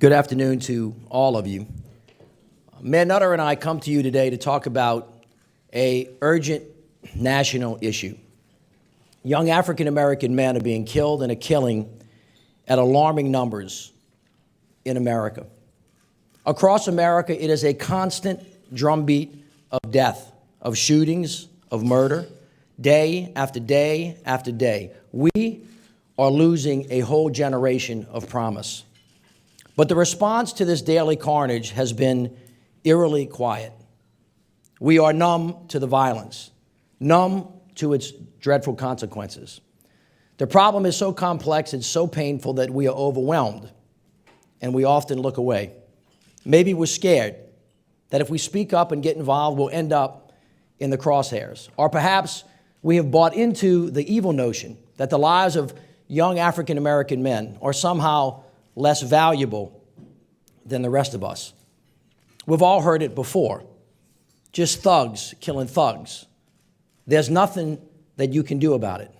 Good afternoon to all of you. Mayor Nutter and I come to you today to talk about an urgent national issue. Young African-American men are being killed and are killing at alarming numbers in America. Across America, it is a constant drumbeat of death, of shootings, of murder, day after day after day. We are losing a whole generation of promise. But the response to this daily carnage has been eerily quiet. We are numb to the violence, numb to its dreadful consequences. The problem is so complex and so painful that we are overwhelmed, and we often look away. Maybe we're scared that if we speak up and get involved, we'll end up in the crosshairs. Or perhaps we have bought into the evil notion that the lives of young African-American men are somehow less valuable than the rest of us. We've all heard it before. Just thugs killing thugs. There's nothing that you can do about it.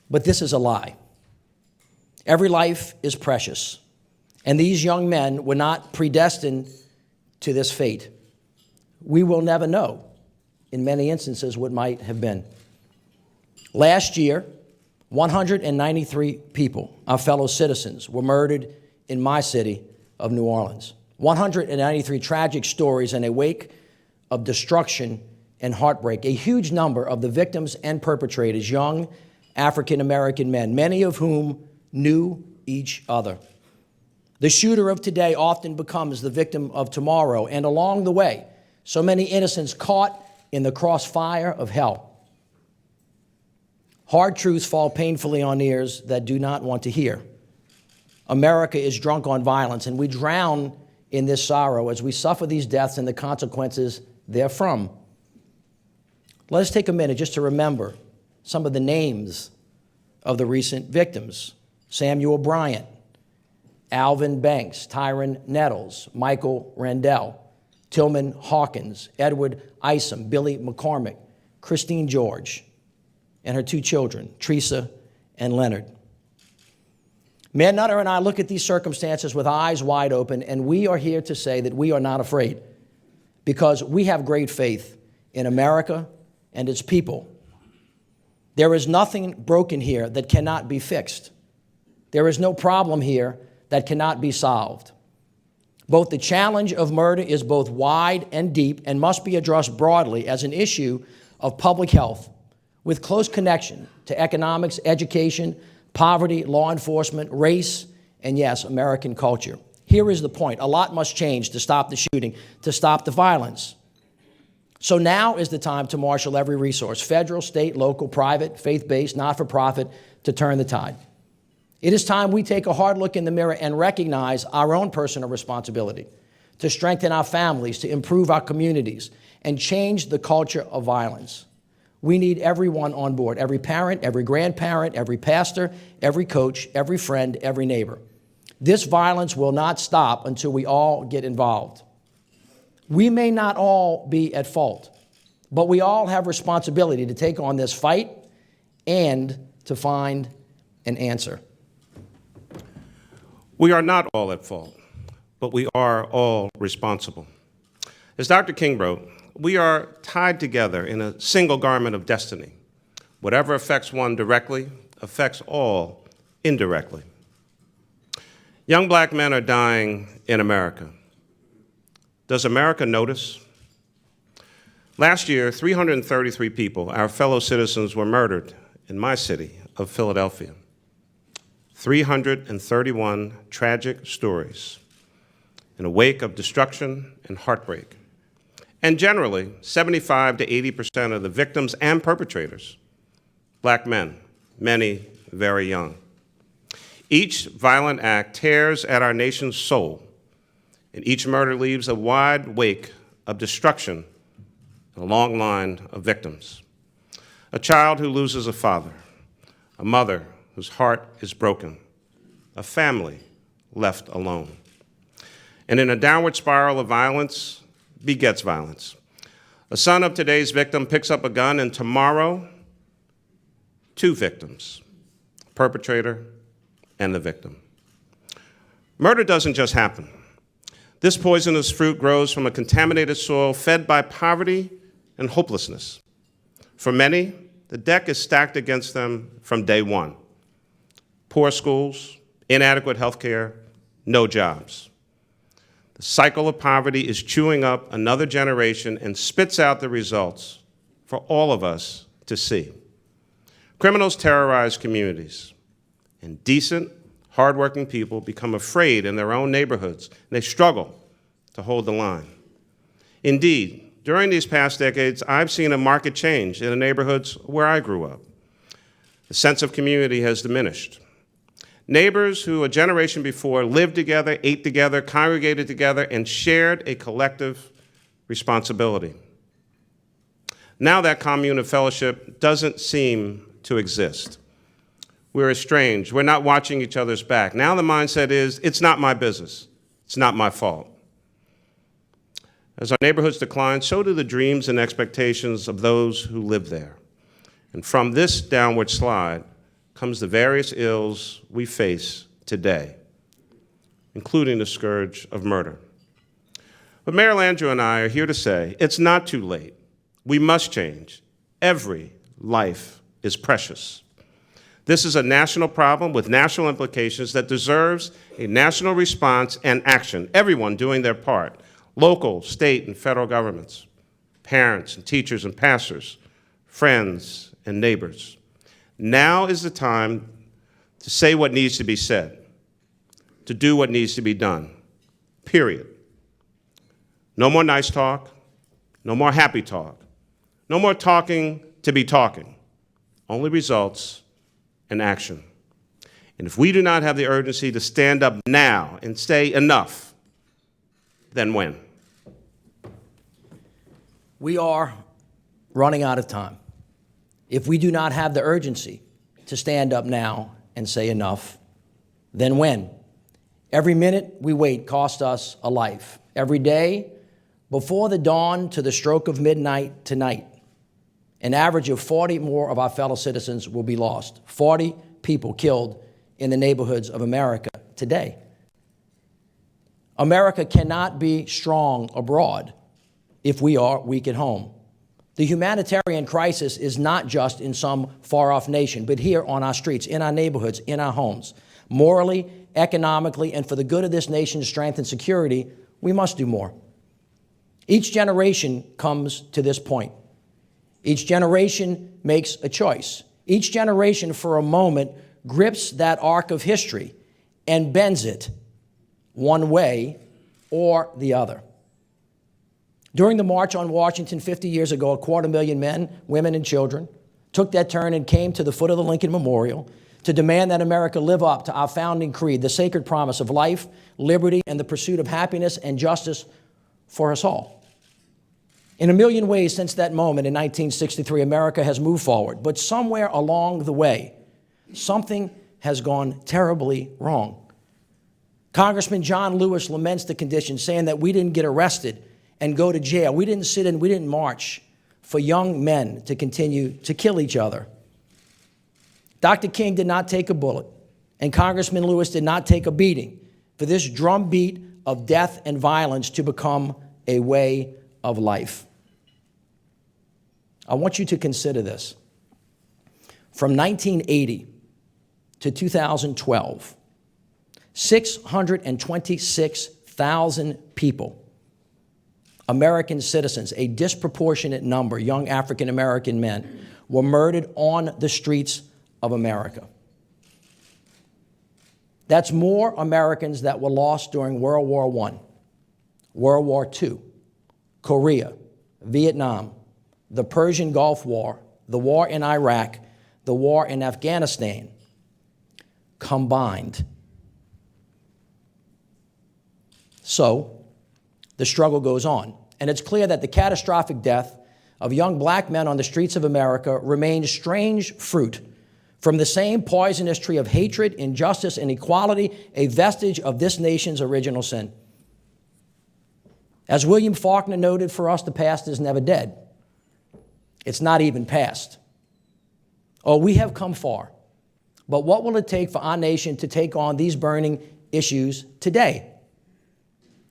But this is a lie. Every life is precious, and these young men were not predestined to this fate. We will never know, in many instances, what might have been. Last year, 193 people, our fellow citizens, were murdered in my city of New Orleans. 193 tragic stories in a wake of destruction and heartbreak. A huge number of the victims and perpetrators, young African-American men, many of whom knew each other. The shooter of today often becomes the victim of tomorrow, and along the way, so many innocents caught in the crossfire of hell. Hard truths fall painfully on ears that do not want to hear. America is drunk on violence, and we drown in this sorrow as we suffer these deaths and the consequences therefrom. Let us take a minute just to remember some of the names of the recent victims. Samuel Bryant, Alvin Banks, Tyron Nettles, Michael Randell, Tillman Hawkins, Edward Isom, Billy McCormick, Christine George, and her two children, Teresa and Leonard. Mayor Nutter and I look at these circumstances with eyes wide open, and we are here to say that we are not afraid because we have great faith in America and its people. There is nothing broken here that cannot be fixed. There is no problem here that cannot be solved. Both the challenge of murder is both wide and deep and must be addressed broadly as an issue of public health with close connection to economics, education, poverty, law enforcement, race, and yes, American culture. Here is the point. A lot must change to stop the shooting, to stop the violence. So now is the time to marshal every resource, federal, state, local, private, faith-based, not-for-profit, to turn the tide. It is time we take a hard look in the mirror and recognize our own personal responsibility to strengthen our families, to improve our communities, and change the culture of violence. We need everyone on board, every parent, every grandparent, every pastor, every coach, every friend, every neighbor. This violence will not stop until we all get involved. We may not all be at fault, but we all have responsibility to take on this fight and to find an answer. We are not all at fault, but we are all responsible. As Dr. King wrote, we are tied together in a single garment of destiny. Whatever affects one directly affects all indirectly. Young black men are dying in America. Does America notice? Last year, 333 people, our fellow citizens, were murdered in my city of Philadelphia. 331 tragic stories in a wake of destruction and heartbreak. And generally, 75 to 80% of the victims and perpetrators, black men, many very young. Each violent act tears at our nation's soul, and each murder leaves a wide wake of destruction and a long line of victims. A child who loses a father, a mother whose heart is broken, a family left alone. And in a downward spiral of violence, begets violence. A son of today's victim picks up a gun, and tomorrow, two victims, perpetrator and the victim. Murder doesn't just happen. This poisonous fruit grows from a contaminated soil fed by poverty and hopelessness. For many, the deck is stacked against them from day one. Poor schools, inadequate health care, no jobs. The cycle of poverty is chewing up another generation and spits out the results for all of us to see. Criminals terrorize communities, and decent, hardworking people become afraid in their own neighborhoods, and they struggle to hold the line. Indeed, during these past decades, I've seen a marked change in the neighborhoods where I grew up. The sense of community has diminished. Neighbors who a generation before lived together, ate together, congregated together, and shared a collective responsibility. Now that commune of fellowship doesn't seem to exist. We're estranged. We're not watching each other's back. Now the mindset is, it's not my business. It's not my fault. As our neighborhoods decline, so do the dreams and expectations of those who live there. And from this downward slide comes the various ills we face today, including the scourge of murder. But Mayor Landrieu and I are here to say, it's not too late. We must change. Every life is precious. This is a national problem with national implications that deserves a national response and action, everyone doing their part, local, state, and federal governments, parents and teachers and pastors, friends and neighbors. Now is the time to say what needs to be said, to do what needs to be done, period. No more nice talk, no more happy talk, no more talking to be talking, only results and action. And if we do not have the urgency to stand up now and say enough, then when? We are running out of time. If we do not have the urgency to stand up now and say enough, then when? Every minute we wait costs us a life. Every day, before the dawn to the stroke of midnight tonight, an average of 40 more of our fellow citizens will be lost. 40 people killed in the neighborhoods of America today. America cannot be strong abroad if we are weak at home. The humanitarian crisis is not just in some far-off nation, but here on our streets, in our neighborhoods, in our homes. Morally, economically, and for the good of this nation's strength and security, we must do more. Each generation comes to this point. Each generation makes a choice. Each generation, for a moment, grips that arc of history and bends it one way or the other. During the March on Washington 50 years ago, 250,000 men, women, and children took that turn and came to the foot of the Lincoln Memorial to demand that America live up to our founding creed, the sacred promise of life, liberty, and the pursuit of happiness and justice for us all. In a million ways since that moment in 1963, America has moved forward, but somewhere along the way, something has gone terribly wrong. Congressman John Lewis laments the condition, saying that we didn't get arrested and go to jail. We didn't sit in, we didn't march for young men to continue to kill each other. Dr. King did not take a bullet, and Congressman Lewis did not take a beating for this drumbeat of death and violence to become a way of life. I want you to consider this. From 1980 to 2012, 626,000 people, American citizens, a disproportionate number, young African American men, were murdered on the streets of America. That's more Americans that were lost during World War I, World War II, Korea, Vietnam, the Persian Gulf War, the war in Iraq, the war in Afghanistan, combined. So, the struggle goes on, and it's clear that the catastrophic death of young black men on the streets of America remains strange fruit from the same poisonous tree of hatred, injustice, and equality, a vestige of this nation's original sin. As William Faulkner noted for us, the past is never dead. It's not even past. Oh, we have come far, but what will it take for our nation to take on these burning issues today.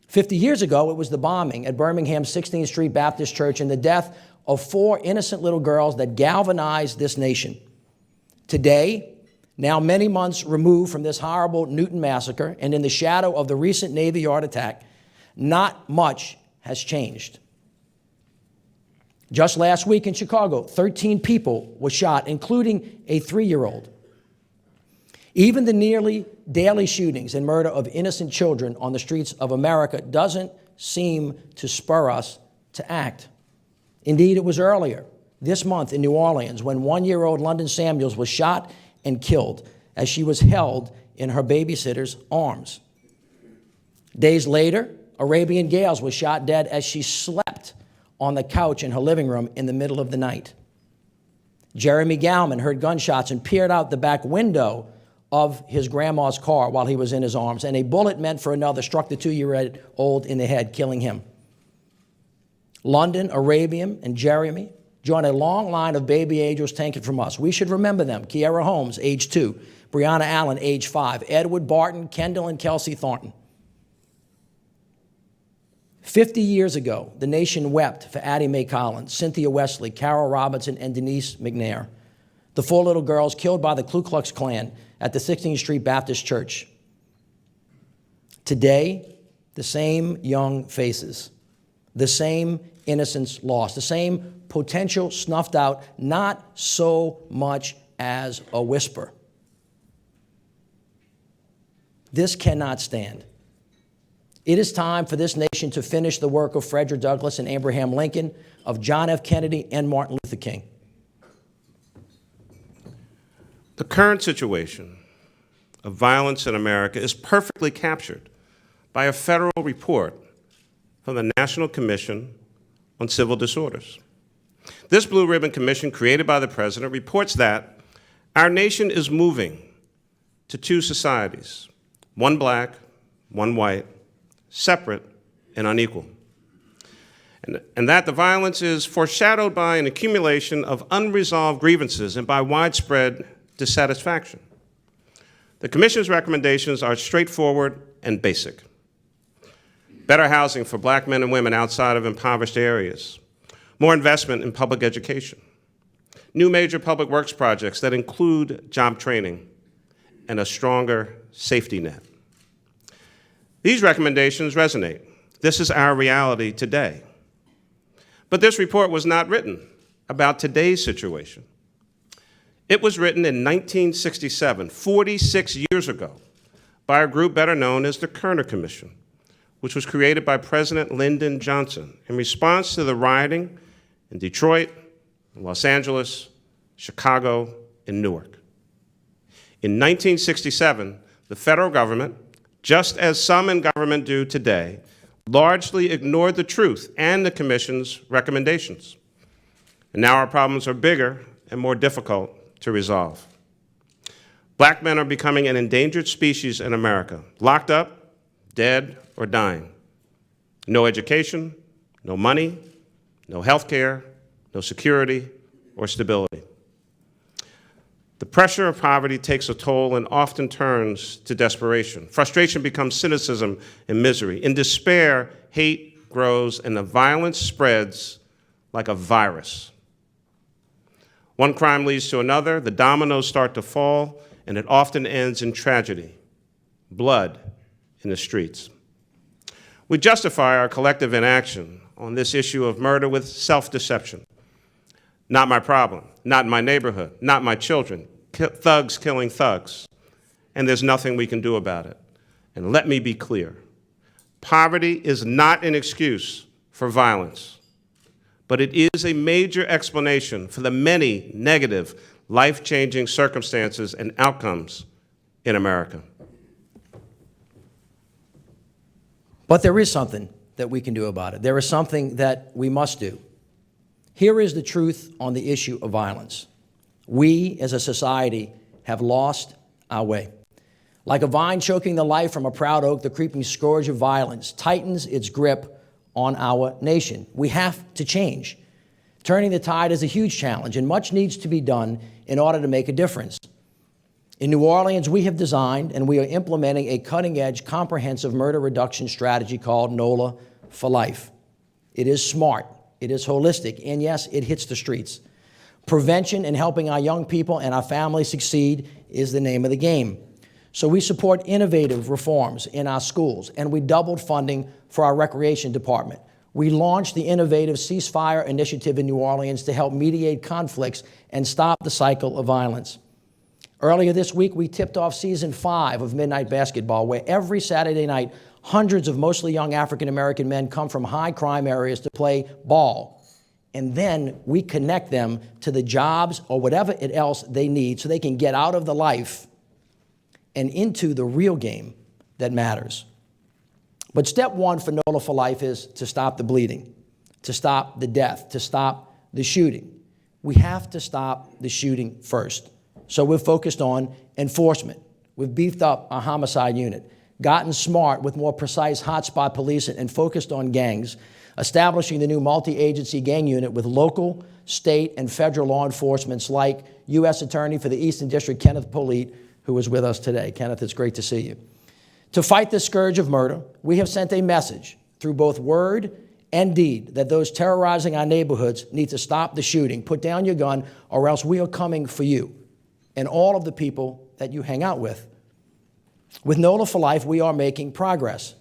50 years ago, it was the bombing at Birmingham's 16th Street Baptist Church and the death of 4 innocent little girls that galvanized this nation. Today, now many months removed from this horrible Newton massacre and in the shadow of the recent Navy Yard attack, not much has changed. Just last week in Chicago, 13 people were shot, including a 3-year-old. Even the nearly daily shootings and murder of innocent children on the streets of America doesn't seem to spur us to act. Indeed, it was earlier this month in New Orleans when 1-year-old London Samuels was shot and killed as she was held in her babysitter's arms. Days later, Arabian Gales was shot dead as she slept on the couch in her living room in the middle of the night. Jeremy Gallman heard gunshots and peered out the back window of his grandma's car while he was in his arms, and a bullet meant for another struck the 2-year-old in the head, killing him. London, Arabian, and Jeremy join a long line of baby angels taken from us. We should remember them. Kiara Holmes, age 2. Brianna Allen, age 5. Edward Barton, Kendall and Kelsey Thornton. 50 years ago, the nation wept for Addie Mae Collins, Cynthia Wesley, Carol Robinson, and Denise McNair, the 4 little girls killed by the Ku Klux Klan at the 16th Street Baptist Church. Today, the same young faces, the same innocence lost, the same potential snuffed out, not so much as a whisper. This cannot stand. It is time for this nation to finish the work of Frederick Douglass and Abraham Lincoln, of John F. Kennedy and Martin Luther King. The current situation of violence in America is perfectly captured by a federal report from the National Commission on Civil Disorders. This Blue Ribbon Commission, created by the President, reports that our nation is moving to 2 societies, one black, one white, separate and unequal. And that the violence is foreshadowed by an accumulation of unresolved grievances and by widespread dissatisfaction. The Commission's recommendations are straightforward and basic. Better housing for black men and women outside of impoverished areas, more investment in public education, new major public works projects that include job training, and a stronger safety net. These recommendations resonate. This is our reality today. But this report was not written about today's situation. It was written in 1967, 46 years ago, by a group better known as the Kerner Commission, which was created by President Lyndon Johnson in response to the rioting in Detroit, Los Angeles, Chicago, and Newark. In 1967, the federal government, just as some in government do today, largely ignored the truth and the Commission's recommendations. And now our problems are bigger and more difficult to resolve. Black men are becoming an endangered species in America, locked up, dead, or dying. No education, no money, no health care, no security or stability. The pressure of poverty takes a toll and often turns to desperation. Frustration becomes cynicism and misery. In despair, hate grows and the violence spreads like a virus. One crime leads to another, the dominoes start to fall, and it often ends in tragedy, blood in the streets. We justify our collective inaction on this issue of murder with self-deception. Not my problem, not in my neighborhood, not my children, thugs killing thugs, and there's nothing we can do about it. And let me be clear, poverty is not an excuse for violence, but it is a major explanation for the many negative, life-changing circumstances and outcomes in America. But there is something that we can do about it. There is something that we must do. Here is the truth on the issue of violence. We, as a society, have lost our way. Like a vine choking the life from a proud oak, the creeping scourge of violence tightens its grip on our nation. We have to change. Turning the tide is a huge challenge, and much needs to be done in order to make a difference. In New Orleans, we have designed and we are implementing a cutting-edge, comprehensive murder reduction strategy called NOLA for Life. It is smart, it is holistic, and yes, it hits the streets. Prevention and helping our young people and our families succeed is the name of the game. So we support innovative reforms in our schools, and we doubled funding for our recreation department. We launched the innovative Ceasefire Initiative in New Orleans to help mediate conflicts and stop the cycle of violence. Earlier this week, we tipped off Season 5 of Midnight Basketball, where every Saturday night, hundreds of mostly young African-American men come from high-crime areas to play ball. And then we connect them to the jobs or whatever else they need so they can get out of the life and into the real game that matters. But step one for NOLA for Life is to stop the bleeding, to stop the death, to stop the shooting. We have to stop the shooting first. So we're focused on enforcement. We've beefed up our homicide unit, gotten smart with more precise hotspot policing, and focused on gangs, establishing the new multi-agency gang unit with local, state, and federal law enforcement like U.S. Attorney for the Eastern District, Kenneth Polite, who is with us today. Kenneth, it's great to see you. To fight the scourge of murder, we have sent a message through both word and deed that those terrorizing our neighborhoods need to stop the shooting, put down your gun, or else we are coming for you and all of the people that you hang out with. With NOLA for Life, we are making progress.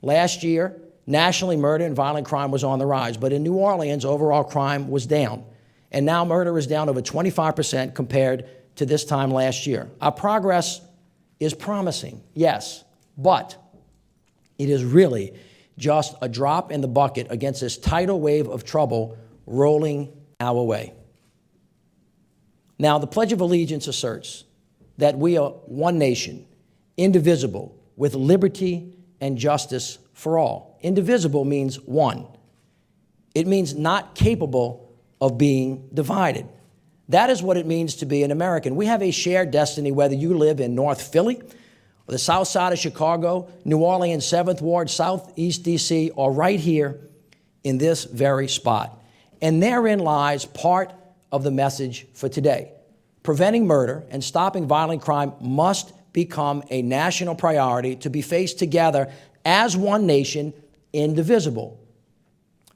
Last year, nationally, murder and violent crime was on the rise, but in New Orleans, overall crime was down. And now murder is down over 25% compared to this time last year. Our progress is promising, yes, but it is really just a drop in the bucket against this tidal wave of trouble rolling our way. Now, the Pledge of Allegiance asserts that we are one nation, indivisible, with liberty and justice for all. Indivisible means one. It means not capable of being divided. That is what it means to be an American. We have a shared destiny, whether you live in North Philly, or the south side of Chicago, New Orleans, 7th Ward, Southeast D.C., or right here in this very spot. And therein lies part of the message for today. Preventing murder and stopping violent crime must become a national priority to be faced together as one nation, indivisible.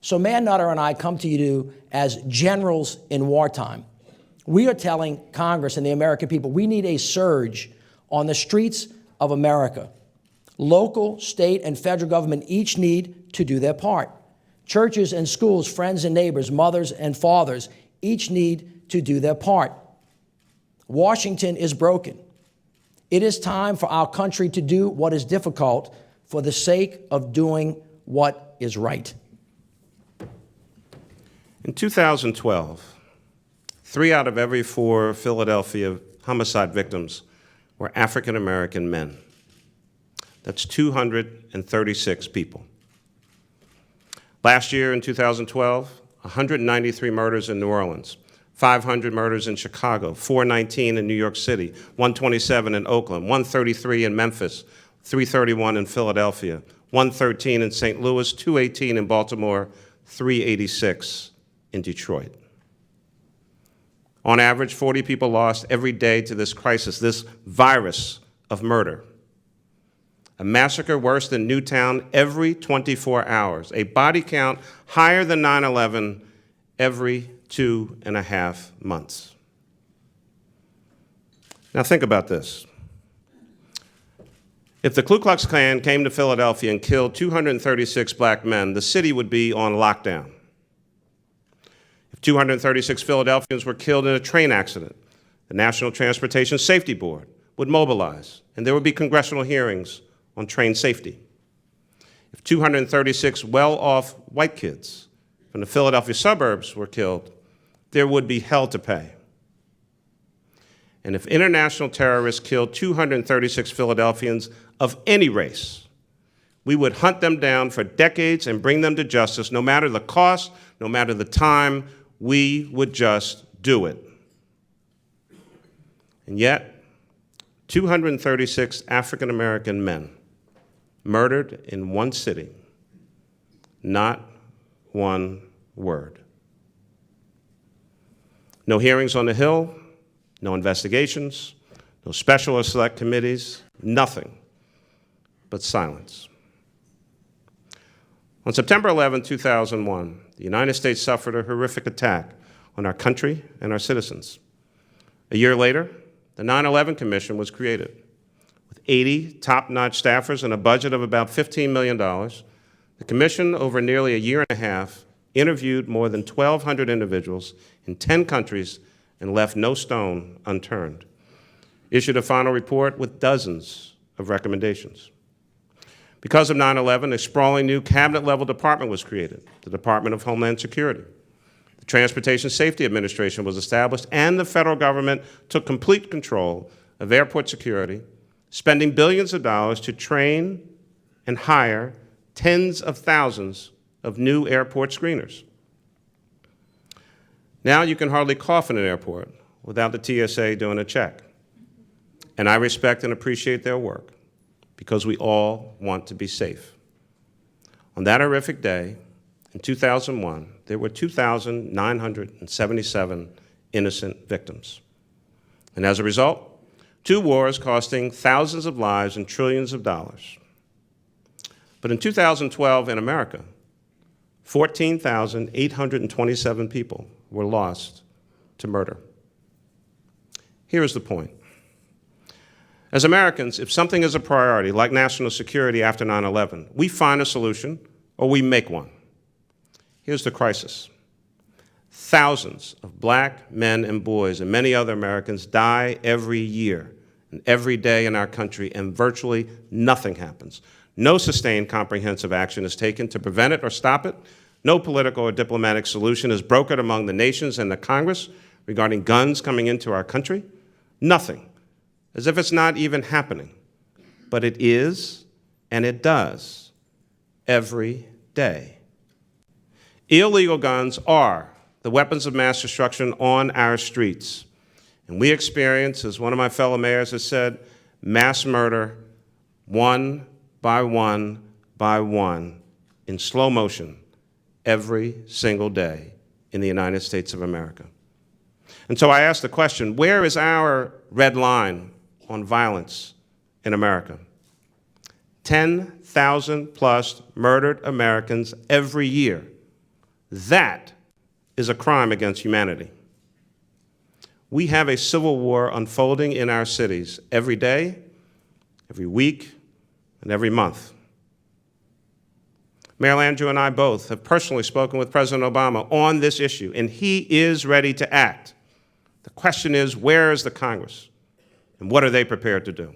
So Man Nutter and I come to you as generals in wartime. We are telling Congress and the American people we need a surge on the streets of America. Local, state, and federal government each need to do their part. Churches and schools, friends and neighbors, mothers and fathers, each need to do their part. Washington is broken. It is time for our country to do what is difficult for the sake of doing what is right. In 2012, 3 out of every 4 Philadelphia homicide victims were African-American men. That's 236 people. Last year in 2012, 193 murders in New Orleans, 500 murders in Chicago, 419 in New York City, 127 in Oakland, 133 in Memphis, 331 in Philadelphia, 113 in St. Louis, 218 in Baltimore, 386 in Detroit. On average, 40 people lost every day to this crisis, this virus of murder. A massacre worse than Newtown every 24 hours. A body count higher than 9/11 every 2.5 months. Now think about this. If the Ku Klux Klan came to Philadelphia and killed 236 black men, the city would be on lockdown. If 236 Philadelphians were killed in a train accident, the National Transportation Safety Board would mobilize, and there would be congressional hearings on train safety. If 236 well-off white kids from the Philadelphia suburbs were killed, there would be hell to pay. And if international terrorists killed 236 Philadelphians of any race, we would hunt them down for decades and bring them to justice, no matter the cost, no matter the time, we would just do it. And yet, 236 African-American men murdered in one city, not one word. No hearings on the Hill, no investigations, no special or select committees, nothing but silence. On September 11, 2001, the United States suffered a horrific attack on our country and our citizens. A year later, the 9/11 Commission was created. With 80 top-notch staffers and a budget of about $15 million, the Commission, over nearly a year and a half, interviewed more than 1,200 individuals in 10 countries and left no stone unturned. Issued a final report with dozens of recommendations. Because of 9/11, a sprawling new cabinet-level department was created, the Department of Homeland Security. The Transportation Safety Administration was established, and the federal government took complete control of airport security, spending billions of dollars to train and hire tens of thousands of new airport screeners. Now you can hardly cough in an airport without the TSA doing a check. And I respect and appreciate their work, because we all want to be safe. On that horrific day, in 2001, there were 2,977 innocent victims. And as a result, 2 wars costing thousands of lives and trillions of dollars. But in 2012 in America, 14,827 people were lost to murder. Here is the point. As Americans, if something is a priority, like national security after 9/11, we find a solution or we make one. Here's the crisis. Thousands of black men and boys and many other Americans die every year and every day in our country, and virtually nothing happens. No sustained comprehensive action is taken to prevent it or stop it. No political or diplomatic solution is brokered among the nations and the Congress regarding guns coming into our country. Nothing. As if it's not even happening. But it is, and it does, every day. Illegal guns are the weapons of mass destruction on our streets. And we experience, as one of my fellow mayors has said, mass murder one by one by one in slow motion every single day in the United States of America. And so I ask the question, where is our red line on violence in America? 10,000 plus murdered Americans every year. That is a crime against humanity. We have a civil war unfolding in our cities every day, every week, and every month. Mayor Landrieu and I both have personally spoken with President Obama on this issue, and he is ready to act. The question is, where is the Congress? And what are they prepared to do?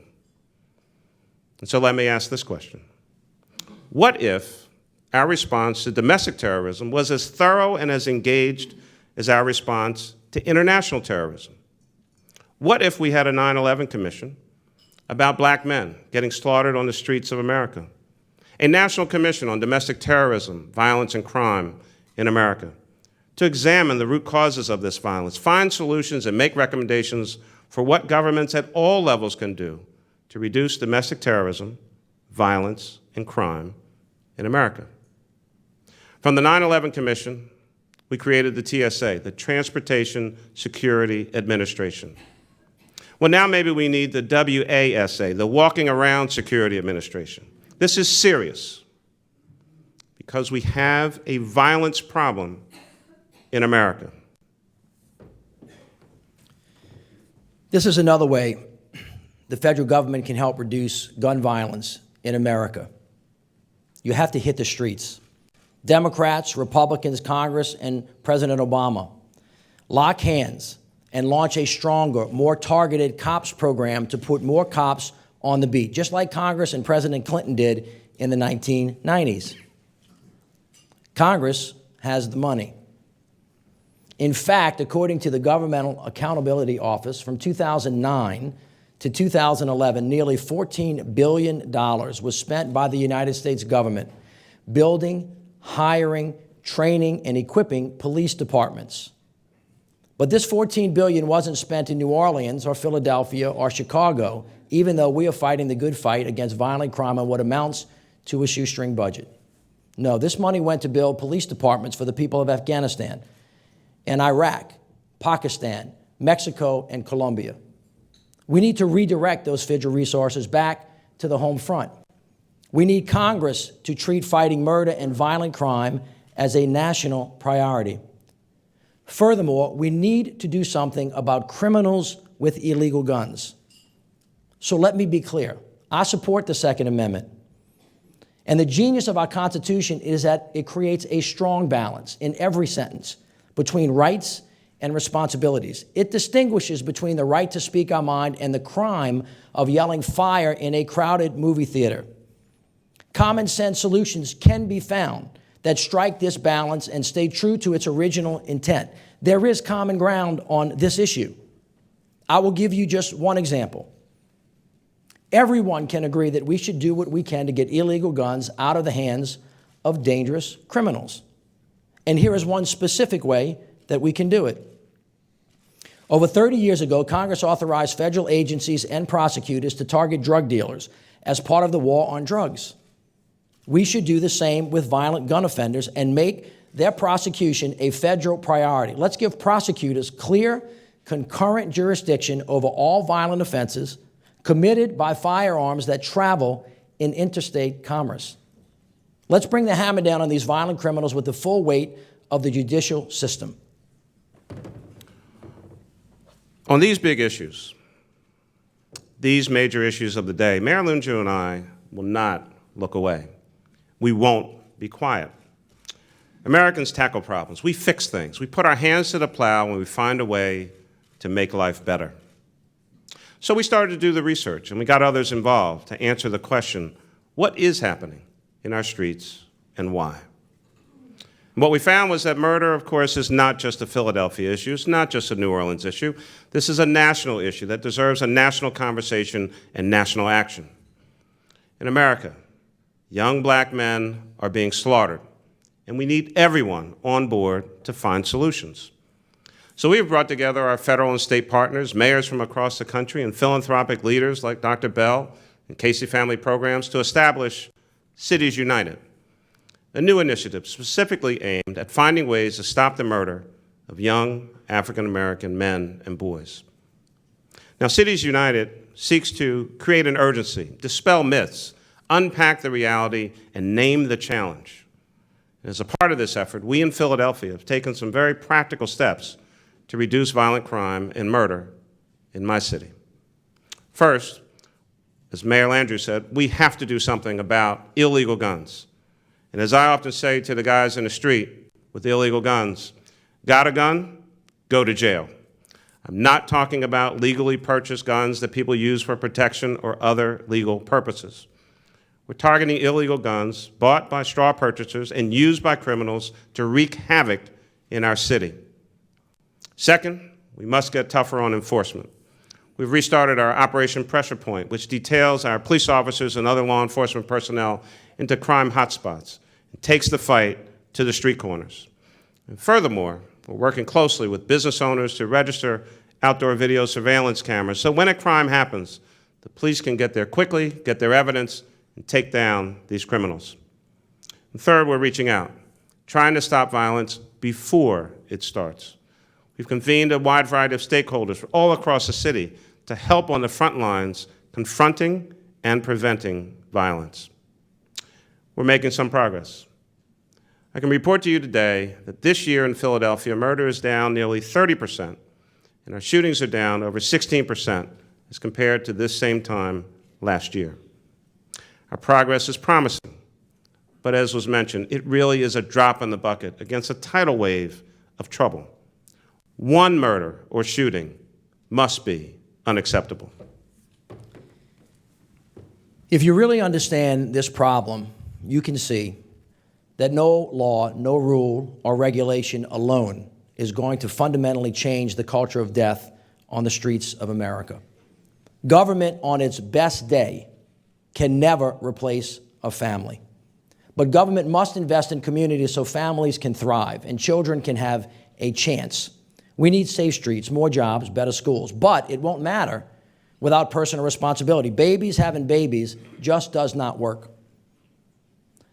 And so let me ask this question. What if our response to domestic terrorism was as thorough and as engaged as our response to international terrorism? What if we had a 9/11 Commission about black men getting slaughtered on the streets of America? A national commission on domestic terrorism, violence, and crime in America to examine the root causes of this violence, find solutions, and make recommendations for what governments at all levels can do to reduce domestic terrorism, violence, and crime in America. From the 9/11 Commission, we created the TSA, the Transportation Security Administration. Well, now maybe we need the WASA, the Walking Around Security Administration. This is serious because we have a violence problem in America. This is another way the federal government can help reduce gun violence in America. You have to hit the streets. Democrats, Republicans, Congress, and President Obama lock hands and launch a stronger, more targeted cops program to put more cops on the beat, just like Congress and President Clinton did in the 1990s. Congress has the money. In fact, according to the Governmental Accountability Office, from 2009 to 2011, nearly $14 billion was spent by the United States government building, hiring, training, and equipping police departments. But this $14 billion wasn't spent in New Orleans or Philadelphia or Chicago, even though we are fighting the good fight against violent crime on what amounts to a shoestring budget. No, this money went to build police departments for the people of Afghanistan and Iraq, Pakistan, Mexico, and Colombia. We need to redirect those federal resources back to the home front. We need Congress to treat fighting murder and violent crime as a national priority. Furthermore, we need to do something about criminals with illegal guns. So let me be clear. I support the Second Amendment. And the genius of our Constitution is that it creates a strong balance in every sentence between rights and responsibilities. It distinguishes between the right to speak our mind and the crime of yelling fire in a crowded movie theater. Common sense solutions can be found that strike this balance and stay true to its original intent. There is common ground on this issue. I will give you just one example. Everyone can agree that we should do what we can to get illegal guns out of the hands of dangerous criminals. And here is one specific way that we can do it. Over 30 years ago, Congress authorized federal agencies and prosecutors to target drug dealers as part of the war on drugs. We should do the same with violent gun offenders and make their prosecution a federal priority. Let's give prosecutors clear, concurrent jurisdiction over all violent offenses committed by firearms that travel in interstate commerce. Let's bring the hammer down on these violent criminals with the full weight of the judicial system. On these big issues, these major issues of the day, Mayor Landrieu and I will not look away. We won't be quiet. Americans tackle problems. We fix things. We put our hands to the plow when we find a way to make life better. So we started to do the research, and we got others involved to answer the question, what is happening in our streets and why? And what we found was that murder, of course, is not just a Philadelphia issue. It's not just a New Orleans issue. This is a national issue that deserves a national conversation and national action. In America, young black men are being slaughtered, and we need everyone on board to find solutions. So we have brought together our federal and state partners, mayors from across the country, and philanthropic leaders like Dr. Bell and Casey Family Programs to establish Cities United, a new initiative specifically aimed at finding ways to stop the murder of young African-American men and boys. Now, Cities United seeks to create an urgency, dispel myths, unpack the reality, and name the challenge. And as a part of this effort, we in Philadelphia have taken some very practical steps to reduce violent crime and murder in my city. First, as Mayor Landrieu said, we have to do something about illegal guns. And as I often say to the guys in the street with illegal guns, got a gun, go to jail. I'm not talking about legally purchased guns that people use for protection or other legal purposes. We're targeting illegal guns bought by straw purchasers and used by criminals to wreak havoc in our city. Second, we must get tougher on enforcement. We've restarted our Operation Pressure Point, which details our police officers and other law enforcement personnel into crime hotspots and takes the fight to the street corners. And furthermore, we're working closely with business owners to register outdoor video surveillance cameras so when a crime happens, the police can get there quickly, get their evidence, and take down these criminals. And third, we're reaching out, trying to stop violence before it starts. We've convened a wide variety of stakeholders all across the city to help on the front lines confronting and preventing violence. We're making some progress. I can report to you today that this year in Philadelphia, murder is down nearly 30%, and our shootings are down over 16% as compared to this same time last year. Our progress is promising, but as was mentioned, it really is a drop in the bucket against a tidal wave of trouble. One murder or shooting must be unacceptable. If you really understand this problem, you can see that no law, no rule, or regulation alone is going to fundamentally change the culture of death on the streets of America. Government on its best day can never replace a family. But government must invest in communities so families can thrive and children can have a chance. We need safe streets, more jobs, better schools, but it won't matter without personal responsibility. Babies having babies just does not work.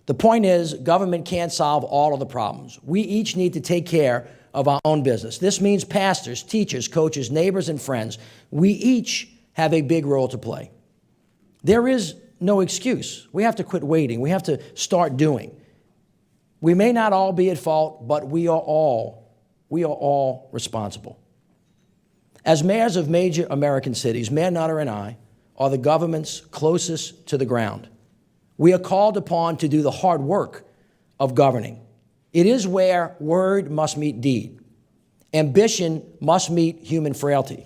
The point is, government can't solve all of the problems. We each need to take care of our own business. This means pastors, teachers, coaches, neighbors, and friends. We each have a big role to play. There is no excuse. We have to quit waiting. We have to start doing. We may not all be at fault, but we are all responsible. As mayors of major American cities, Mayor Nutter and I are the governments closest to the ground. We are called upon to do the hard work of governing. It is where word must meet deed. Ambition must meet human frailty.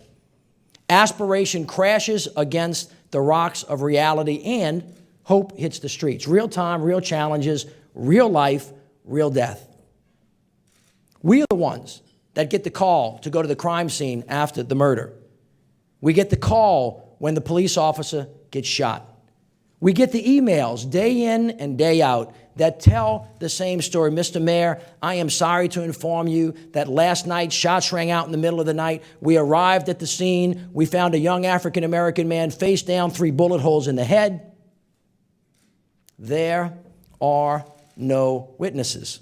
Aspiration crashes against the rocks of reality, and hope hits the streets. Real time, real challenges, real life, real death. We are the ones that get the call to go to the crime scene after the murder. We get the call when the police officer gets shot. We get the emails day in and day out that tell the same story. Mr. Mayor, I am sorry to inform you that last night shots rang out in the middle of the night. We arrived at the scene. We found a young African-American man face down, 3 bullet holes in the head. There are no witnesses.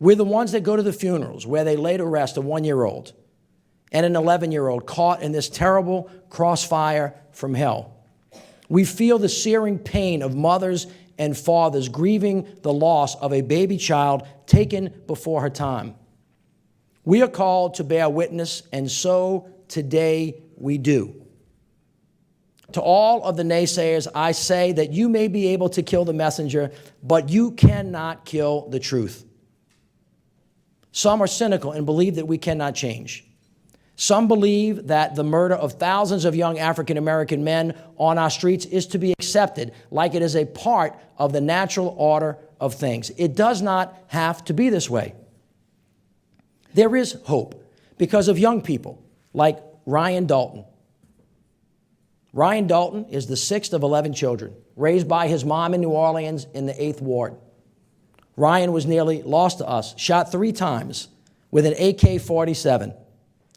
We're the ones that go to the funerals where they lay to rest a 1-year-old and an 11-year-old caught in this terrible crossfire from hell. We feel the searing pain of mothers and fathers grieving the loss of a baby child taken before her time. We are called to bear witness, and so today we do. To all of the naysayers, I say that you may be able to kill the messenger, but you cannot kill the truth. Some are cynical and believe that we cannot change. Some believe that the murder of thousands of young African-American men on our streets is to be accepted, like it is a part of the natural order of things. It does not have to be this way. There is hope because of young people like Ryan Dalton. Ryan Dalton is the 6th of 11 children, raised by his mom in New Orleans in the 8th Ward. Ryan was nearly lost to us, shot 3 times with an AK-47,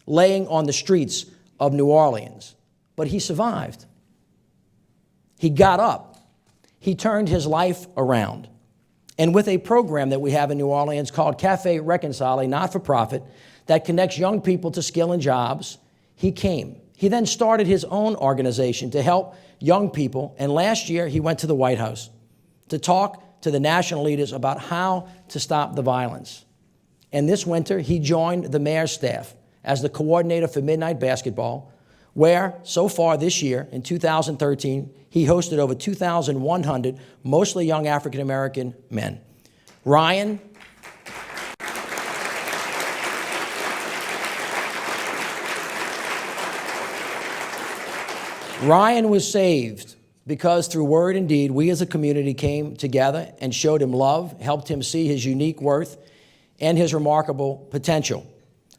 laying on the streets of New Orleans. But he survived. He got up. He turned his life around. And with a program that we have in New Orleans called Cafe Reconcile, a not-for-profit that connects young people to skill and jobs, he came. He then started his own organization to help young people, and last year he went to the White House to talk to the national leaders about how to stop the violence. And this winter, he joined the mayor's staff as the coordinator for Midnight Basketball, where so far this year, in 2013, he hosted over 2,100, mostly young African-American men. Ryan was saved because through word and deed, we as a community came together and showed him love, helped him see his unique worth and his remarkable potential.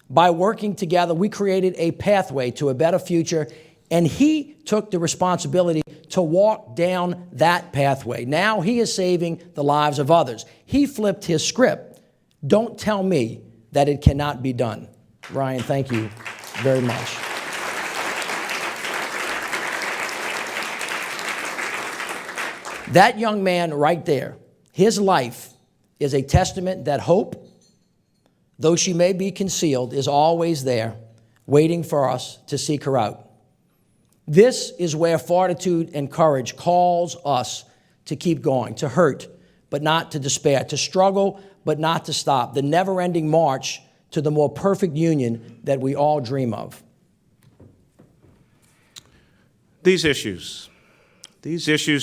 By working together, we created a pathway to a better future, and he took the responsibility to walk down that pathway. Now he is saving the lives of others. He flipped his script. Don't tell me that it cannot be done. Ryan, thank you very much. That young man right there, his life is a testament that hope, though she may be concealed, is always there, waiting for us to seek her out. This is where fortitude and courage calls us to keep going, to hurt, but not to despair, to struggle, but not to stop, the never-ending march to the more perfect union that we all dream of. These issues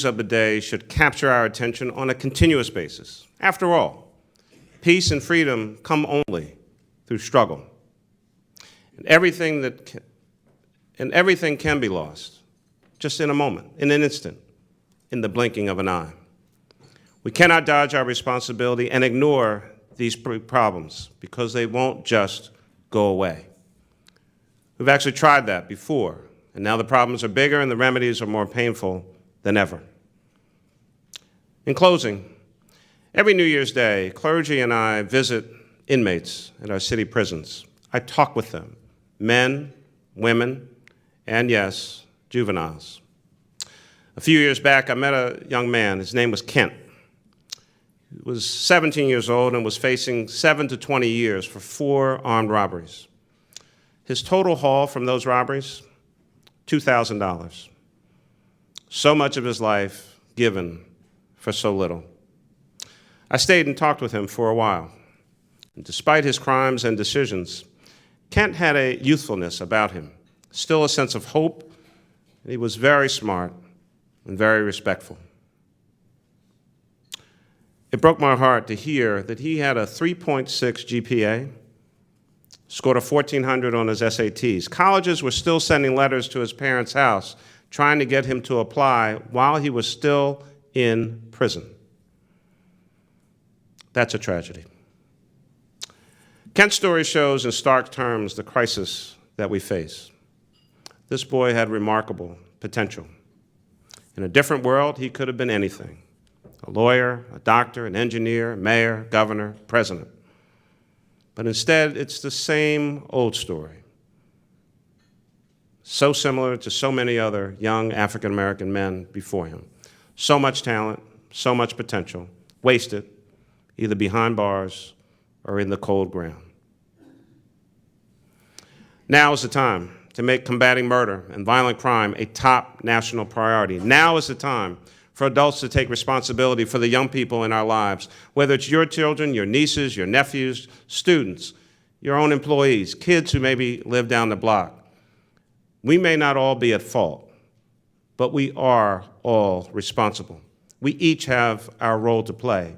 of the day should capture our attention on a continuous basis. After all, peace and freedom come only through struggle. And everything can be lost just in a moment, in an instant, in the blinking of an eye. We cannot dodge our responsibility and ignore these problems because they won't just go away. We've actually tried that before, and now the problems are bigger and the remedies are more painful than ever. In closing, every New Year's Day, clergy and I visit inmates at our city prisons. I talk with them, men, women, and yes, juveniles. A few years back, I met a young man. His name was Kent. He was 17 years old and was facing 7 to 20 years for 4 armed robberies. His total haul from those robberies $2,000. So much of his life given for so little. I stayed and talked with him for a while. And despite his crimes and decisions, Kent had a youthfulness about him, still a sense of hope, and he was very smart and very respectful. It broke my heart to hear that he had a 3.6 GPA, scored a 1,400 on his SATs. Colleges were still sending letters to his parents' house, trying to get him to apply while he was still in prison. That's a tragedy. Kent's story shows in stark terms the crisis that we face. This boy had remarkable potential. In a different world, he could have been anything: a lawyer, a doctor, an engineer, mayor, governor, president. But instead, it's the same old story. So similar to so many other young African-American men before him. So much talent, so much potential, wasted, either behind bars or in the cold ground. Now is the time to make combating murder and violent crime a top national priority. Now is the time for adults to take responsibility for the young people in our lives, whether it's your children, your nieces, your nephews, students, your own employees, kids who maybe live down the block. We may not all be at fault, but we are all responsible. We each have our role to play.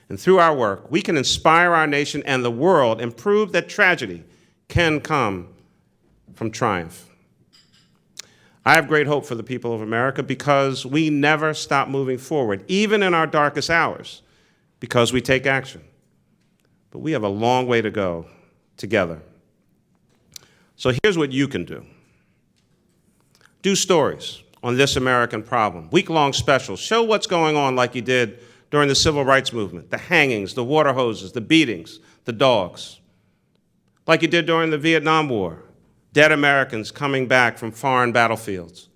And through our work, we can inspire our nation and the world and prove that tragedy can come from triumph. I have great hope for the people of America because we never stop moving forward, even in our darkest hours, because we take action. But we have a long way to go together. So here's what you can do. Do stories on this American problem, week-long specials. Show what's going on like you did during the Civil Rights Movement, the hangings, the water hoses, the beatings, the dogs. Like you did during the Vietnam War, dead Americans coming back from foreign battlefields.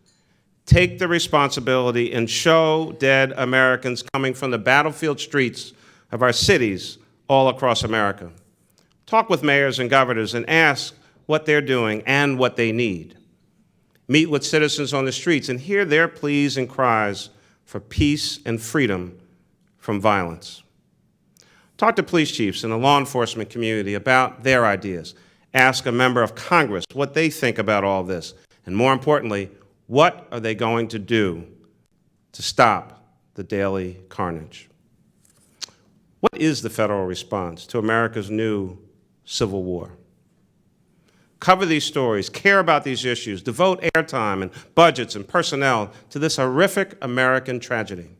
Take the responsibility and show dead Americans coming from the battlefield streets of our cities all across America. Talk with mayors and governors and ask what they're doing and what they need. Meet with citizens on the streets and hear their pleas and cries for peace and freedom from violence. Talk to police chiefs and the law enforcement community about their ideas. Ask a member of Congress what they think about all this. And more importantly, what are they going to do to stop the daily carnage? What is the federal response to America's new civil war? Cover these stories, care about these issues, devote airtime and budgets and personnel to this horrific American tragedy.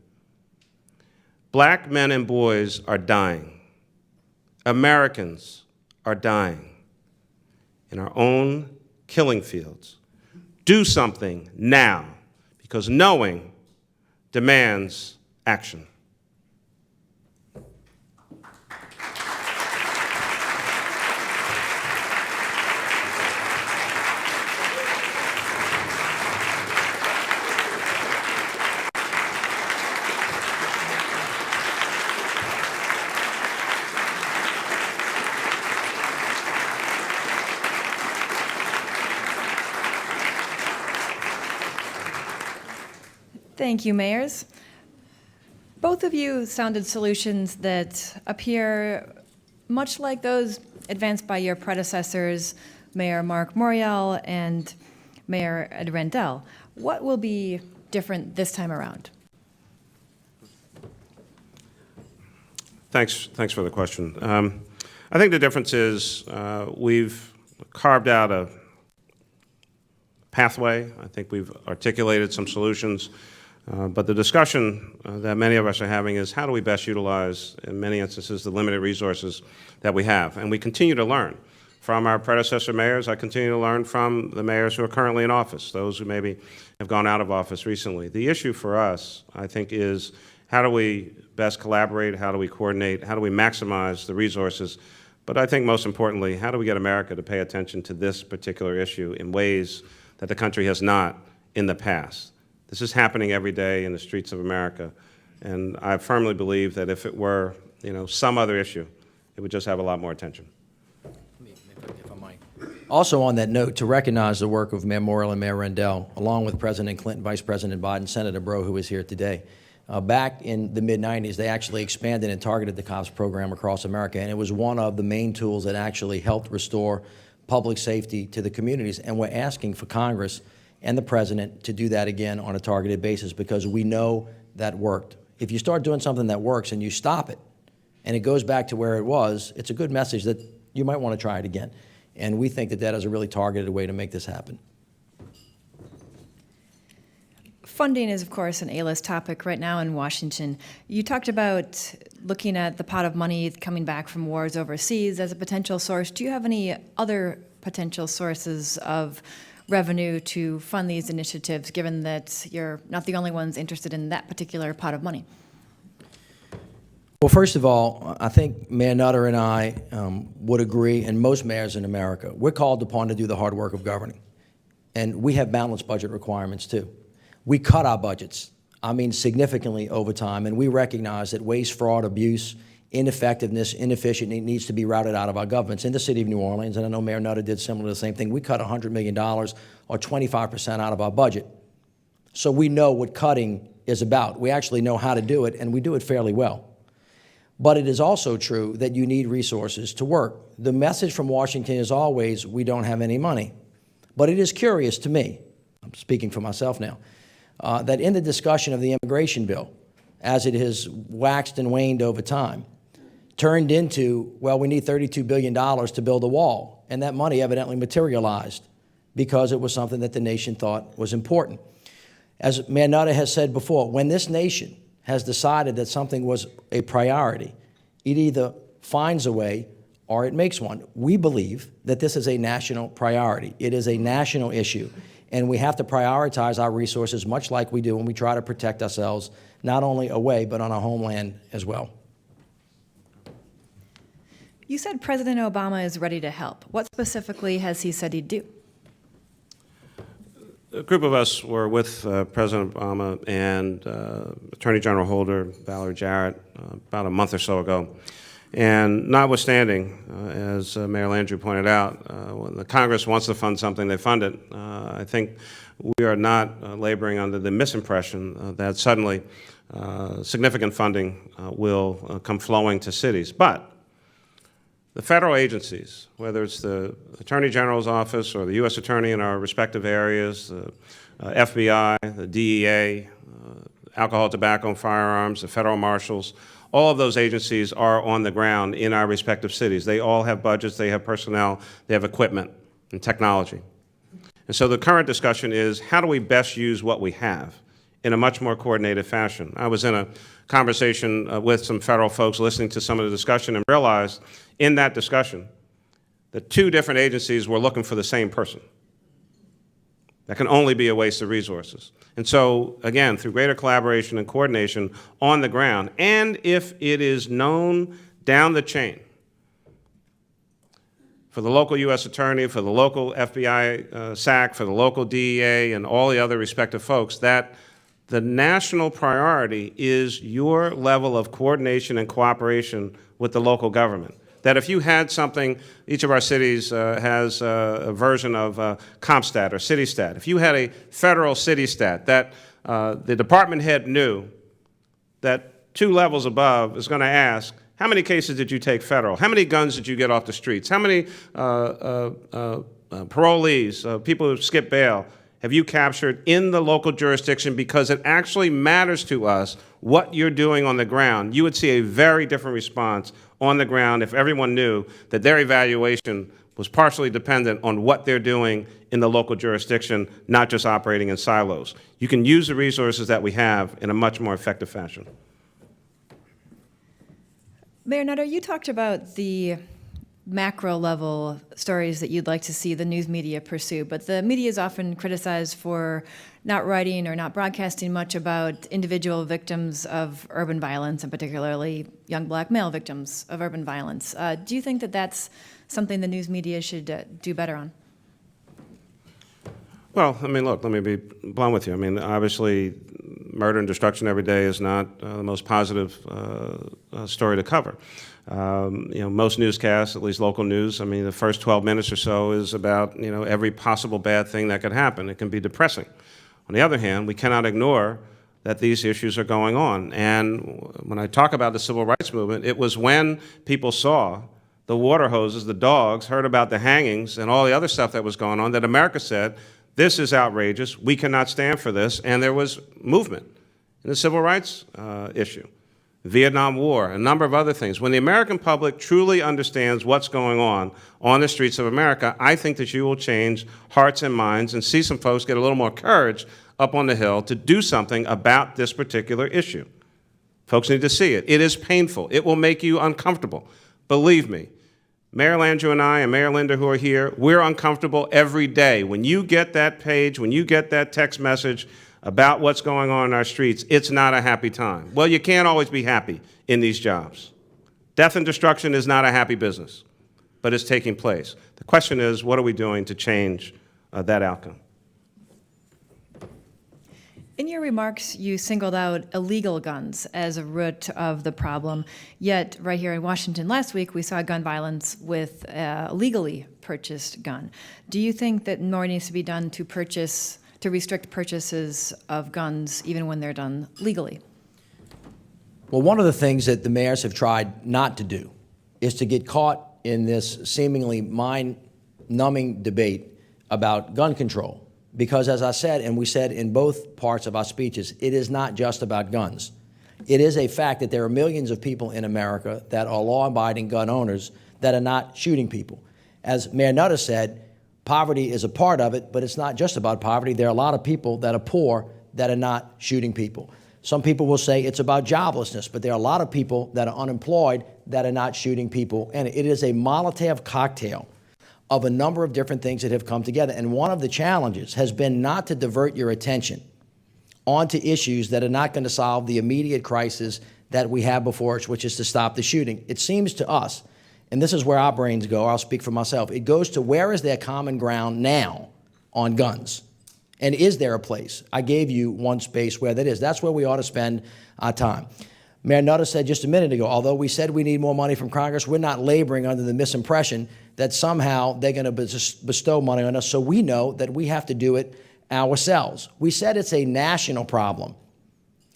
Black men and boys are dying. Americans are dying in our own killing fields. Do something now, because knowing demands action. Thank you, mayors. Both of you sounded solutions that appear much like those advanced by your predecessors, Mayor Mark Morial and Mayor Ed Rendell. What will be different this time around? Thanks for the question. I think the difference is we've carved out a pathway. I think we've articulated some solutions. But the discussion that many of us are having is how do we best utilize, in many instances, the limited resources that we have. And we continue to learn from our predecessor mayors. I continue to learn from the mayors who are currently in office, those who maybe have gone out of office recently. The issue for us, I think, is how do we best collaborate, how do we coordinate, how do we maximize the resources, but I think most importantly, how do we get America to pay attention to this particular issue in ways that the country has not in the past. This is happening every day in the streets of America, and I firmly believe that if it were, some other issue, it would just have a lot more attention. If I might. Also on that note, to recognize the work of Mayor Morrill and Mayor Rendell, along with President Clinton, Vice President Biden, Senator Breaux, who is here today. Back in the mid-'90s, they actually expanded and targeted the COPS program across America, and it was one of the main tools that actually helped restore public safety to the communities. And we're asking for Congress and the President to do that again on a targeted basis, because we know that worked. If you start doing something that works and you stop it, and it goes back to where it was, it's a good message that you might want to try it again. And we think that that is a really targeted way to make this happen. Funding is, of course, an A-list topic right now in Washington. You talked about looking at the pot of money coming back from wars overseas as a potential source. Do you have any other potential sources of revenue to fund these initiatives, given that you're not the only ones interested in that particular pot of money? Well, first of all, I think Mayor Nutter and I would agree, and most mayors in America, we're called upon to do the hard work of governing. And we have balanced budget requirements, too. We cut our budgets, I mean significantly over time, and we recognize that waste, fraud, abuse, ineffectiveness, inefficiency needs to be routed out of our governments. In the city of New Orleans, and I know Mayor Nutter did similar to the same thing, we cut $100 million or 25% out of our budget. So we know what cutting is about. We actually know how to do it, and we do it fairly well. But it is also true that you need resources to work. The message from Washington is always, we don't have any money. But it is curious to me, I'm speaking for myself now, that in the discussion of the immigration bill, as it has waxed and waned over time, turned into, well, we need $32 billion to build a wall. And that money evidently materialized because it was something that the nation thought was important. As Mayor Nutter has said before, when this nation has decided that something was a priority, it either finds a way or it makes one. We believe that this is a national priority. It is a national issue, and we have to prioritize our resources much like we do when we try to protect ourselves, not only away, but on our homeland as well. You said President Obama is ready to help. What specifically has he said he'd do? A group of us were with President Obama and Attorney General Holder, Valerie Jarrett, about a month or so ago. And notwithstanding, as Mayor Landrieu pointed out, when the Congress wants to fund something, they fund it. I think we are not laboring under the misimpression that suddenly significant funding will come flowing to cities. But the federal agencies, whether it's the Attorney General's office or the U.S. Attorney in our respective areas, the FBI, the DEA, alcohol, tobacco, and firearms, the federal marshals, all of those agencies are on the ground in our respective cities. They all have budgets, they have personnel, they have equipment and technology. And so the current discussion is, how do we best use what we have in a much more coordinated fashion? I was in a conversation with some federal folks listening to some of the discussion and realized in that discussion that two different agencies were looking for the same person. That can only be a waste of resources. And so, again, through greater collaboration and coordination on the ground, and if it is known down the chain, for the local U.S. Attorney, for the local FBI SAC, for the local DEA, and all the other respective folks, that the national priority is your level of coordination and cooperation with the local government. That if you had something, each of our cities has a version of CompStat or CityStat. If you had a federal CityStat that the department head knew that 2 levels above is going to ask, how many cases did you take federal? How many guns did you get off the streets? How many parolees, people who skip bail, have you captured in the local jurisdiction, because it actually matters to us what you're doing on the ground? You would see a very different response on the ground if everyone knew that their evaluation was partially dependent on what they're doing in the local jurisdiction, not just operating in silos. You can use the resources that we have in a much more effective fashion. Mayor Nutter, you talked about the macro level stories that you'd like to see the news media pursue, but the media is often criticized for not writing or not broadcasting much about individual victims of urban violence, and particularly young black male victims of urban violence. Do you think that that's something the news media should do better on? Well, I mean, look, let me be blunt with you. I mean, obviously, murder and destruction every day is not the most positive story to cover. Most newscasts, at least local news, I mean, the first 12 minutes or so is about, every possible bad thing that could happen. It can be depressing. On the other hand, we cannot ignore that these issues are going on. And when I talk about the civil rights movement, it was when people saw the water hoses, the dogs, heard about the hangings and all the other stuff that was going on, that America said, this is outrageous, we cannot stand for this, and there was movement in the civil rights issue. Vietnam War, a number of other things. When the American public truly understands what's going on the streets of America, I think that you will change hearts and minds and see some folks get a little more courage up on the Hill to do something about this particular issue. Folks need to see it. It is painful. It will make you uncomfortable. Believe me, Mayor Landrieu and I and Mayor Linda who are here, we're uncomfortable every day. When you get that page, when you get that text message about what's going on in our streets, it's not a happy time. Well, you can't always be happy in these jobs. Death and destruction is not a happy business, but it's taking place. The question is, what are we doing to change that outcome? In your remarks, you singled out illegal guns as a root of the problem, yet right here in Washington last week, we saw gun violence with a legally purchased gun. Do you think that more needs to be done to restrict purchases of guns even when they're done legally? Well, one of the things that the mayors have tried not to do is to get caught in this seemingly mind-numbing debate about gun control. Because as I said, and we said in both parts of our speeches, it is not just about guns. It is a fact that there are millions of people in America that are law-abiding gun owners that are not shooting people. As Mayor Nutter said, poverty is a part of it, but it's not just about poverty. There are a lot of people that are poor that are not shooting people. Some people will say it's about joblessness, but there are a lot of people that are unemployed that are not shooting people. And it is a Molotov cocktail of a number of different things that have come together. And one of the challenges has been not to divert your attention onto issues that are not going to solve the immediate crisis that we have before us, which is to stop the shooting. It seems to us, and this is where our brains go, I'll speak for myself, it goes to where is there common ground now on guns? And is there a place? I gave you one space where that is. That's where we ought to spend our time. Mayor Nutter said just a minute ago, although we said we need more money from Congress, we're not laboring under the misimpression that somehow they're going to bestow money on us, so we know that we have to do it ourselves. We said it's a national problem.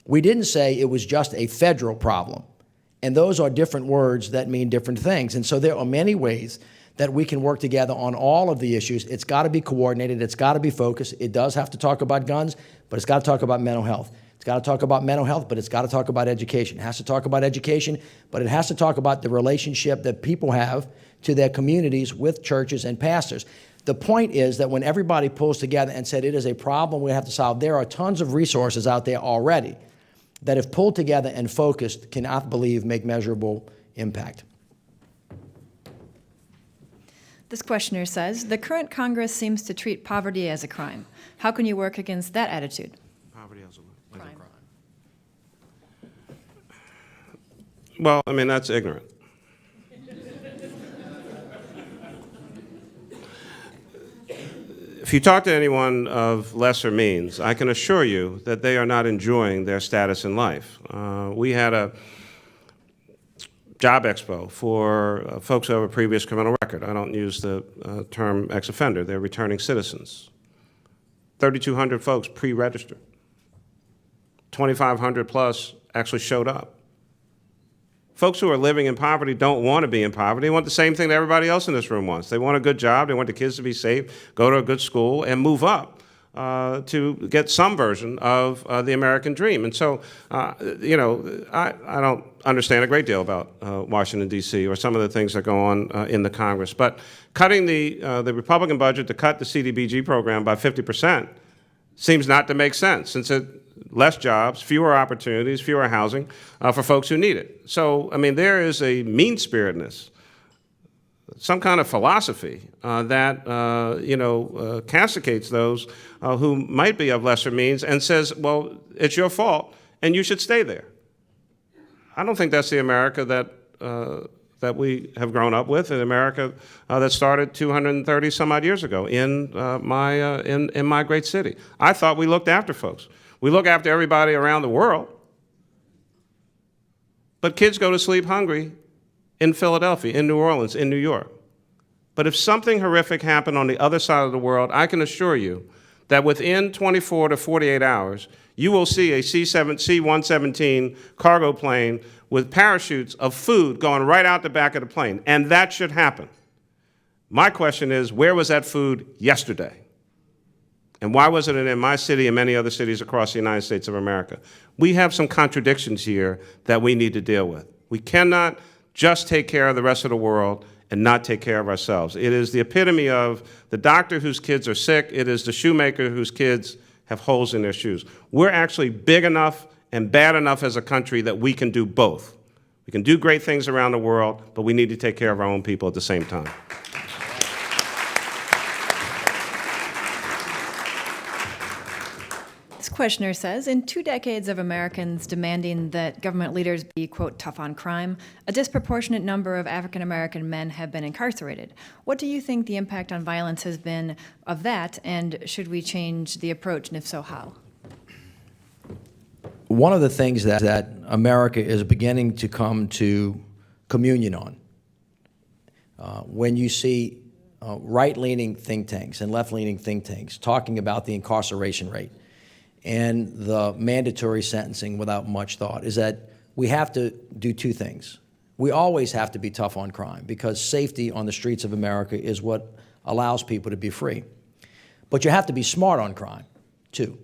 We didn't say it was just a federal problem. And those are different words that mean different things. And so there are many ways that we can work together on all of the issues. It's got to be coordinated. It's got to be focused. It does have to talk about guns, but it's got to talk about mental health. It's got to talk about mental health, but it's got to talk about education. It has to talk about education, but it has to talk about the relationship that people have to their communities with churches and pastors. The point is that when everybody pulls together and said it is a problem we have to solve, there are tons of resources out there already that if pulled together and focused, can, I believe, make measurable impact. This questioner says, the current Congress seems to treat poverty as a crime. How can you work against that attitude? Poverty as a Crime. Well, I mean, that's ignorant. If you talk to anyone of lesser means, I can assure you that they are not enjoying their status in life. We had a job expo for folks who have a previous criminal record. I don't use the term ex-offender. They're returning citizens. 3,200 folks pre-registered. 2,500 plus actually showed up. Folks who are living in poverty don't want to be in poverty. They want the same thing that everybody else in this room wants. They want a good job. They want the kids to be safe, go to a good school, and move up to get some version of the American dream. And so, I don't understand a great deal about Washington, D.C. or some of the things that go on in the Congress. But cutting the Republican budget to cut the CDBG program by 50% seems not to make sense, since less jobs, fewer opportunities, fewer housing for folks who need it. So, I mean, there is a mean-spiritedness, some kind of philosophy that, castigates those who might be of lesser means and says, well, it's your fault and you should stay there. I don't think that's the America that we have grown up with, an America that started 230 some odd years ago in my great city. I thought we looked after folks. We look after everybody around the world. But kids go to sleep hungry in Philadelphia, in New Orleans, in New York. But if something horrific happened on the other side of the world, I can assure you that within 24 to 48 hours, you will see a C-117 cargo plane with parachutes of food going right out the back of the plane, and that should happen. My question is, where was that food yesterday? And why wasn't it in my city and many other cities across the United States of America? We have some contradictions here that we need to deal with. We cannot just take care of the rest of the world and not take care of ourselves. It is the epitome of the doctor whose kids are sick. It is the shoemaker whose kids have holes in their shoes. We're actually big enough and bad enough as a country that we can do both. We can do great things around the world, but we need to take care of our own people at the same time. This questioner says, in 2 decades of Americans demanding that government leaders be, quote, tough on crime, a disproportionate number of African-American men have been incarcerated. What do you think the impact on violence has been of that, and should we change the approach, and if so, how? One of the things that America is beginning to come to communion on, when you see right-leaning think tanks and left-leaning think tanks talking about the incarceration rate and the mandatory sentencing without much thought, is that we have to do 2 things. We always have to be tough on crime because safety on the streets of America is what allows people to be free. But you have to be smart on crime, too.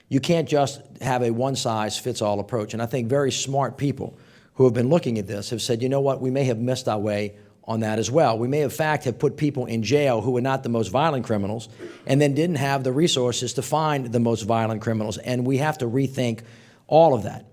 You can't just have a one-size-fits-all approach. And I think very smart people who have been looking at this have said, you know what, we may have missed our way on that as well. We may, in fact, have put people in jail who were not the most violent criminals and then didn't have the resources to find the most violent criminals, and we have to rethink all of that.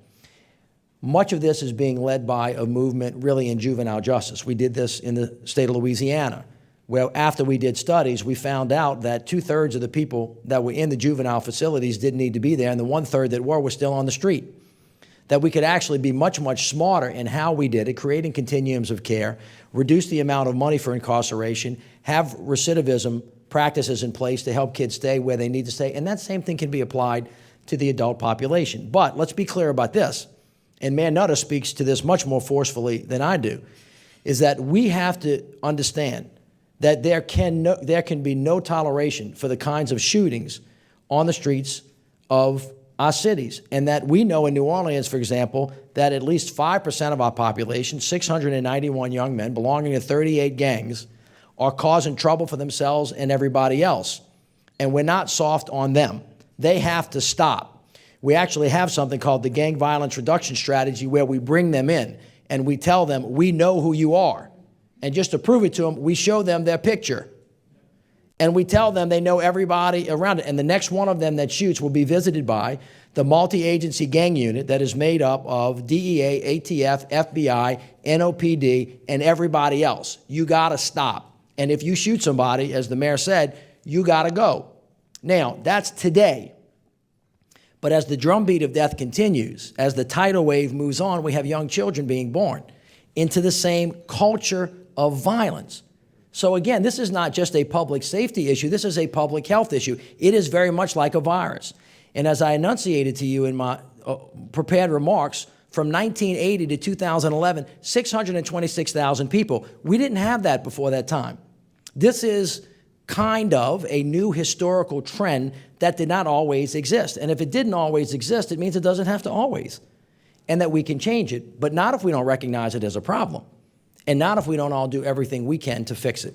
Much of this is being led by a movement really in juvenile justice. We did this in the state of Louisiana, where after we did studies, we found out that 2/3 of the people that were in the juvenile facilities didn't need to be there, and the 1/3 that were still on the street. That we could actually be much, much smarter in how we did it, creating continuums of care, reduce the amount of money for incarceration, have recidivism practices in place to help kids stay where they need to stay, and that same thing can be applied to the adult population. But let's be clear about this, and Mayor Nutter speaks to this much more forcefully than I do, is that we have to understand that there can be no toleration for the kinds of shootings on the streets of our cities, and that we know in New Orleans, for example, that at least 5% of our population, 691 young men belonging to 38 gangs, are causing trouble for themselves and everybody else. And we're not soft on them. They have to stop. We actually have something called the Gang Violence Reduction Strategy, where we bring them in and we tell them, we know who you are. And just to prove it to them, we show them their picture. And we tell them they know everybody around it. And the next one of them that shoots will be visited by the multi-agency gang unit that is made up of DEA, ATF, FBI, NOPD, and everybody else. You got to stop. And if you shoot somebody, as the mayor said, you got to go. Now, that's today. But as the drumbeat of death continues, as the tidal wave moves on, we have young children being born into the same culture of violence. So again, this is not just a public safety issue, this is a public health issue. It is very much like a virus. And as I enunciated to you in my prepared remarks, from 1980 to 2011, 626,000 people. We didn't have that before that time. This is kind of a new historical trend that did not always exist. And if it didn't always exist, it means it doesn't have to always. And that we can change it, but not if we don't recognize it as a problem. And not if we don't all do everything we can to fix it.